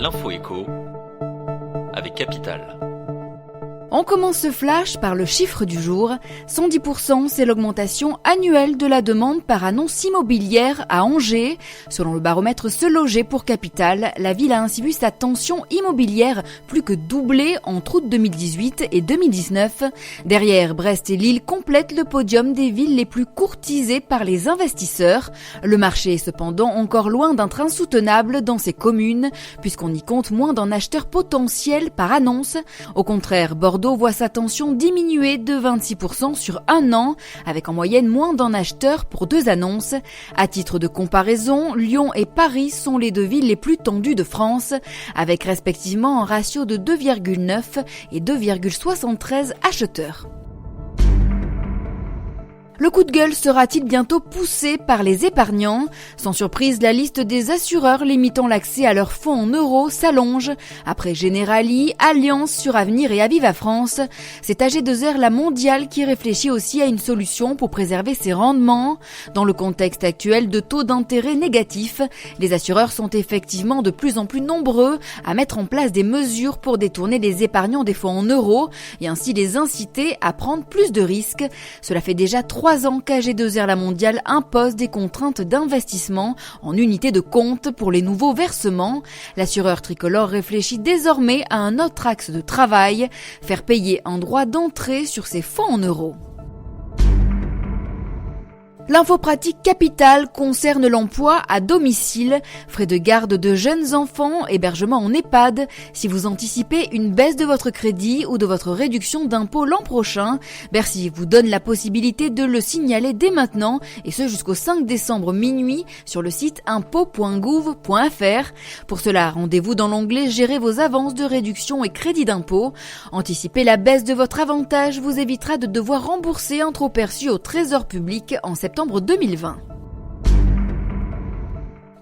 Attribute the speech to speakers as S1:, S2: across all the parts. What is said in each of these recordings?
S1: L'info écho avec Capital.
S2: On commence ce flash par le chiffre du jour. 110%, c'est l'augmentation annuelle de la demande par annonce immobilière à Angers. Selon le baromètre Se Loger pour Capital, la ville a ainsi vu sa tension immobilière plus que doubler entre août 2018 et 2019. Derrière, Brest et Lille complètent le podium des villes les plus courtisées par les investisseurs. Le marché est cependant encore loin d'un train soutenable dans ces communes, puisqu'on y compte moins d'un acheteur potentiel par annonce. Au contraire, Bordeaux voit sa tension diminuer de 26% sur un an, avec en moyenne moins d'un acheteur pour 2 annonces. À titre de comparaison, Lyon et Paris sont les 2 villes les plus tendues de France, avec respectivement un ratio de 2,9 et 2,73 acheteurs. Le coup de gueule sera-t-il bientôt poussé par les épargnants ? Sans surprise, la liste des assureurs limitant l'accès à leurs fonds en euros s'allonge. Après Generali, Allianz, Suravenir et Aviva France, c'est AG2R La Mondiale qui réfléchit aussi à une solution pour préserver ses rendements. Dans le contexte actuel de taux d'intérêt négatifs, les assureurs sont effectivement de plus en plus nombreux à mettre en place des mesures pour détourner les épargnants des fonds en euros et ainsi les inciter à prendre plus de risques. Cela fait déjà 3 ans qu'AG2R La Mondiale impose des contraintes d'investissement en unités de compte pour les nouveaux versements. L'assureur tricolore réfléchit désormais à un autre axe de travail, faire payer un droit d'entrée sur ses fonds en euros. L'info pratique Capital concerne l'emploi à domicile, frais de garde de jeunes enfants, hébergement en EHPAD. Si vous anticipez une baisse de votre crédit ou de votre réduction d'impôt l'an prochain, Bercy vous donne la possibilité de le signaler dès maintenant, et ce jusqu'au 5 décembre minuit sur le site impôt.gouv.fr. Pour cela, rendez-vous dans l'onglet Gérer vos avances de réduction et crédit d'impôt. Anticiper la baisse de votre avantage vous évitera de devoir rembourser un trop perçu au Trésor public en septembre 2020.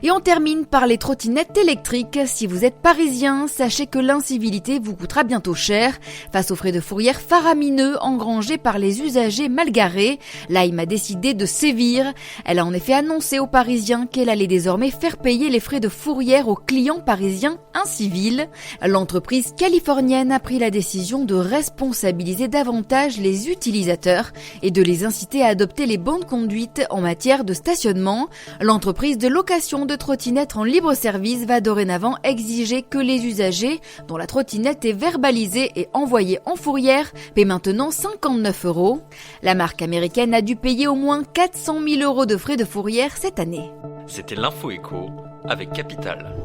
S2: Et on termine par les trottinettes électriques. Si vous êtes parisien, sachez que l'incivilité vous coûtera bientôt cher. Face aux frais de fourrière faramineux engrangés par les usagers mal garés, Lime a décidé de sévir. Elle a en effet annoncé aux Parisiens qu'elle allait désormais faire payer les frais de fourrière aux clients parisiens incivils. L'entreprise californienne a pris la décision de responsabiliser davantage les utilisateurs et de les inciter à adopter les bonnes conduites en matière de stationnement. L'entreprise de location de trottinettes en libre service va dorénavant exiger que les usagers dont la trottinette est verbalisée et envoyée en fourrière paient maintenant 59 €. La marque américaine a dû payer au moins 400 000 € de frais de fourrière cette année.
S1: C'était l'info écho avec Capital.